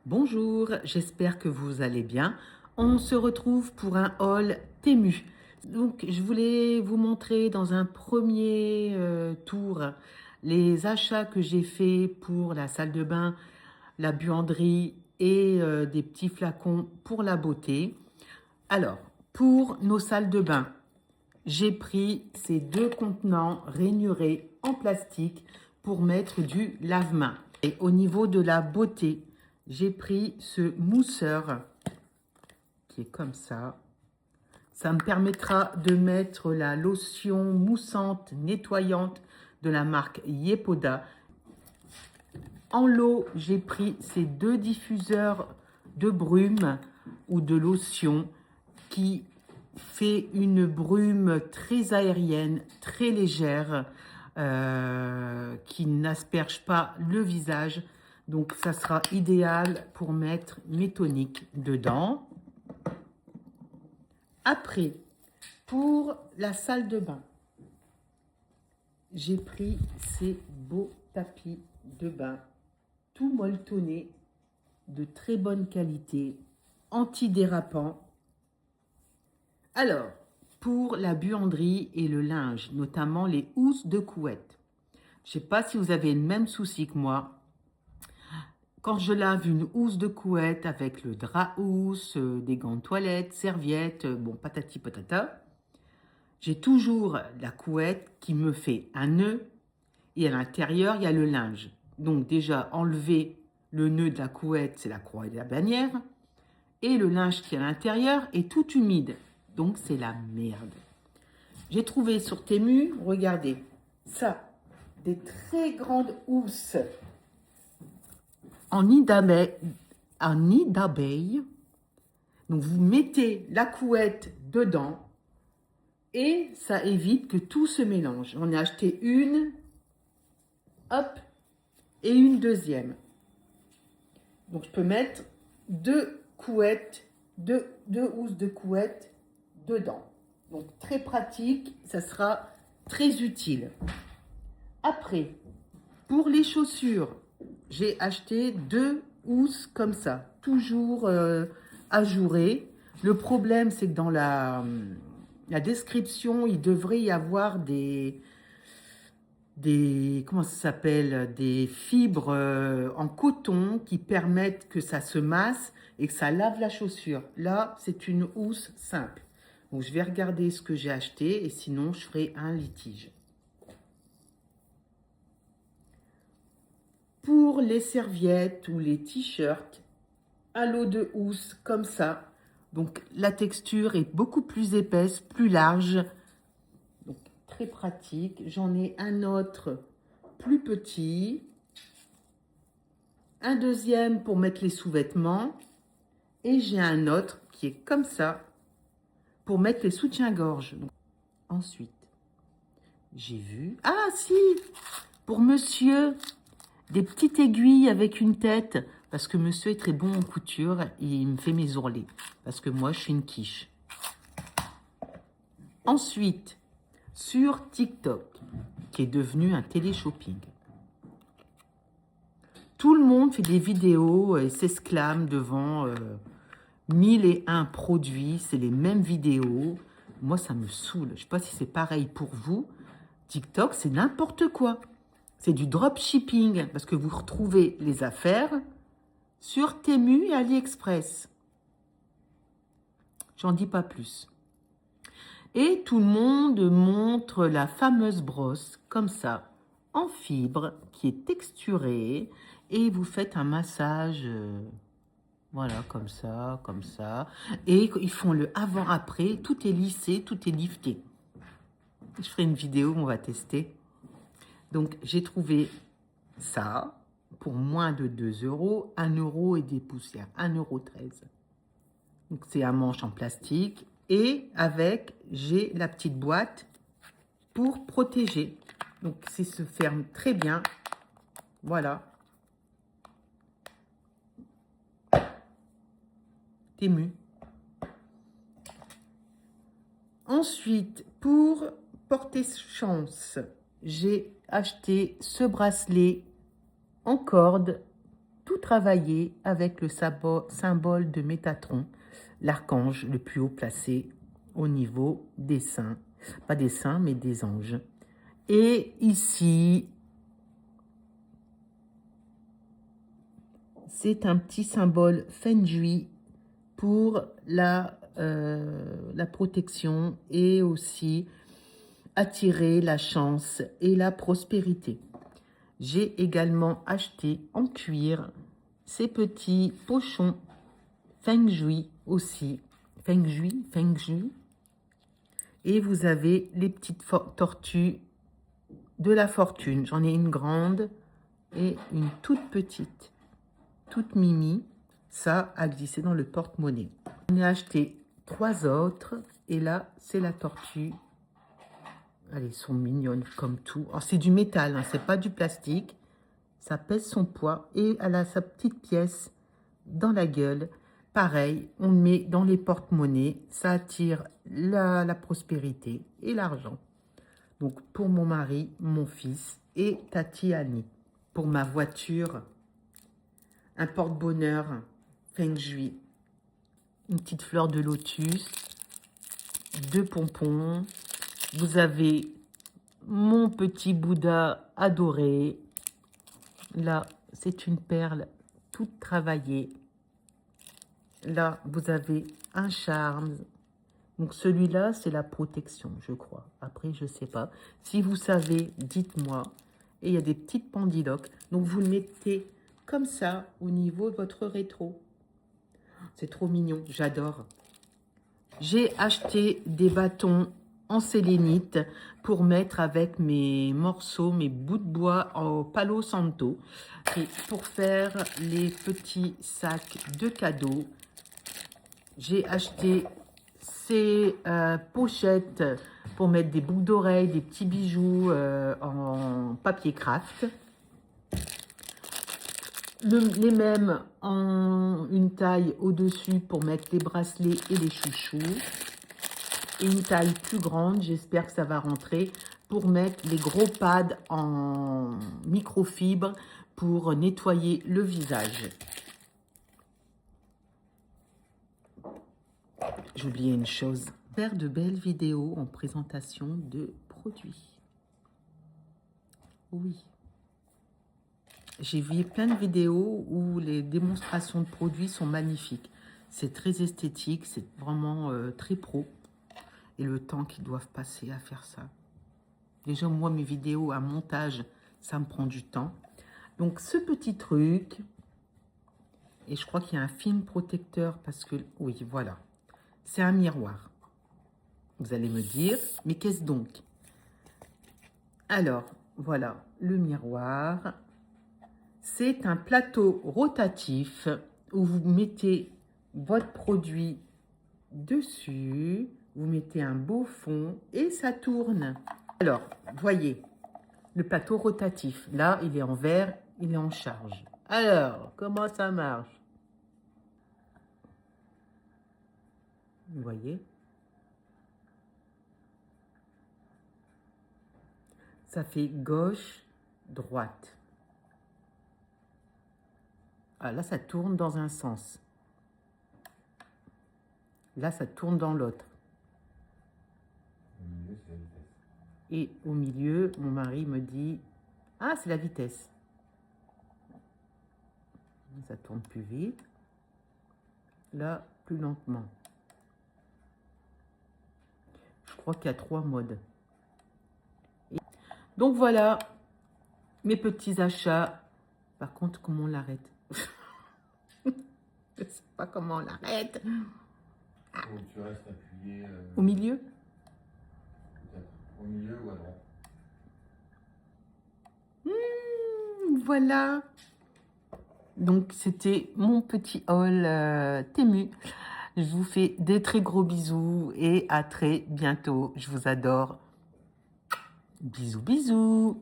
Bonjour, j'espère que vous allez bien. On se retrouve pour un haul Temu. Donc, je voulais vous montrer dans un premier tour les achats que j'ai faits pour la salle de bain, la buanderie et des petits flacons pour la beauté. Alors, pour nos salles de bain, j'ai pris ces deux contenants rainurés en plastique pour mettre du lave-main. Et au niveau de la beauté, j'ai pris ce mousseur qui est comme ça. Ça me permettra de mettre la lotion moussante nettoyante de la marque Yepoda. En lot, j'ai pris ces deux diffuseurs de brume ou de lotion qui fait une brume très aérienne, très légère, qui n'asperge pas le visage. Donc, ça sera idéal pour mettre mes toniques dedans. Après, pour la salle de bain, j'ai pris ces beaux tapis de bain, tout molletonnés, de très bonne qualité, antidérapants. Alors, pour la buanderie et le linge, notamment les housses de couette, je ne sais pas si vous avez le même souci que moi. Quand je lave une housse de couette avec le drap housse, des gants de toilette, serviettes, bon, patati patata, j'ai toujours la couette qui me fait un nœud et à l'intérieur, il y a le linge. Donc déjà, enlever le nœud de la couette, c'est la croix et la bannière. Et le linge qui est à l'intérieur est tout humide. Donc c'est la merde. J'ai trouvé sur Temu, regardez, ça, des très grandes housses en nid d'abeille. Donc vous mettez la couette dedans et ça évite que tout se mélange. On a acheté une, hop, et une deuxième. Donc je peux mettre deux couettes, deux housses de couette dedans. Donc très pratique, ça sera très utile. Après, pour les chaussures, j'ai acheté deux housses comme ça, toujours ajourées. Le problème, c'est que dans la description, il devrait y avoir comment ça s'appelle, des fibres en coton qui permettent que ça se masse et que ça lave la chaussure. Là, c'est une housse simple. Donc, je vais regarder ce que j'ai acheté et sinon, je ferai un litige. Pour les serviettes ou les t-shirts, un lot de housse comme ça. Donc, la texture est beaucoup plus épaisse, plus large. Donc, très pratique. J'en ai un autre plus petit. Un deuxième pour mettre les sous-vêtements. Et j'ai un autre qui est comme ça pour mettre les soutiens-gorge. Ensuite, j'ai vu... Ah, si! Pour monsieur, des petites aiguilles avec une tête. Parce que monsieur est très bon en couture et il me fait mes ourlets. Parce que moi, je suis une quiche. Ensuite, sur TikTok, qui est devenu un télé-shopping. Tout le monde fait des vidéos et s'exclame devant 1001 produits. C'est les mêmes vidéos. Moi, ça me saoule. Je ne sais pas si c'est pareil pour vous. TikTok, c'est n'importe quoi. C'est du dropshipping parce que vous retrouvez les affaires sur Temu et AliExpress. J'en dis pas plus. Et tout le monde montre la fameuse brosse comme ça, en fibre, qui est texturée. Et vous faites un massage, voilà, comme ça, comme ça. Et ils font le avant-après, tout est lissé, tout est lifté. Je ferai une vidéo, on va tester. Donc, j'ai trouvé ça pour moins de 2 €, 1 € et des poussières, 1,13 €. Donc, c'est un manche en plastique. Et avec, j'ai la petite boîte pour protéger. Donc, ça se ferme très bien. Voilà. Temu. Ensuite, pour porter chance, j'ai acheté ce bracelet en corde tout travaillé avec le symbole de Métatron, l'archange le plus haut placé au niveau des saints. Pas des saints, mais des anges. Et ici, c'est un petit symbole Feng Shui pour la protection et aussi attirer la chance et la prospérité. J'ai également acheté en cuir ces petits pochons Feng Shui aussi. Feng Shui. Et vous avez les petites tortues de la fortune. J'en ai une grande et une toute petite. Toute mimi. Ça a glissé dans le porte-monnaie. J'en ai acheté 3 autres. Et là, c'est la tortue. Elles sont mignonnes comme tout. Alors, c'est du métal, hein, c'est pas du plastique. Ça pèse son poids et elle a sa petite pièce dans la gueule. Pareil, on le met dans les porte-monnaies. Ça attire la prospérité et l'argent. Donc, pour mon mari, mon fils et Tati Annie. Pour ma voiture, un porte-bonheur Feng Shui. Une petite fleur de lotus. 2 pompons. Vous avez mon petit Bouddha adoré. Là, c'est une perle toute travaillée. Là, vous avez un charme. Donc, celui-là, c'est la protection, je crois. Après, je ne sais pas. Si vous savez, dites-moi. Et il y a des petites pendiloques. Donc, vous le mettez comme ça au niveau de votre rétro. C'est trop mignon, j'adore. J'ai acheté des bâtons en sélénite pour mettre avec mes morceaux, mes bouts de bois au Palo Santo et pour faire les petits sacs de cadeaux. J'ai acheté ces pochettes pour mettre des boucles d'oreilles, des petits bijoux en papier craft. Les mêmes en une taille au-dessus pour mettre les bracelets et les chouchous. Et une taille plus grande, j'espère que ça va rentrer, pour mettre les gros pads en microfibre pour nettoyer le visage. J'ai oublié une chose. Faire de belles vidéos en présentation de produits. Oui. J'ai vu plein de vidéos où les démonstrations de produits sont magnifiques. C'est très esthétique, c'est vraiment très pro. Et le temps qu'ils doivent passer à faire ça. Déjà, moi, mes vidéos à montage, ça me prend du temps. Donc, ce petit truc, et je crois qu'il y a un film protecteur parce que, oui, voilà, c'est un miroir. Vous allez me dire, mais qu'est-ce donc? Alors, voilà, le miroir. C'est un plateau rotatif où vous mettez votre produit dessus. Vous mettez un beau fond et ça tourne. Alors, voyez, le plateau rotatif. Là, il est en vert, il est en charge. Alors, comment ça marche? Vous voyez? Ça fait gauche, droite. Ah, là, ça tourne dans un sens. Là, ça tourne dans l'autre. Et au milieu, mon mari me dit, ah, c'est la vitesse. Ça tourne plus vite. Là, plus lentement. Je crois qu'il y a 3 modes. Donc voilà, mes petits achats. Par contre, comment on l'arrête? Je ne sais pas comment on l'arrête. Donc tu restes appuyé au milieu? Au milieu ou à droite? Voilà. Donc, c'était mon petit haul Temu. Je vous fais des très gros bisous et à très bientôt. Je vous adore. Bisous, bisous.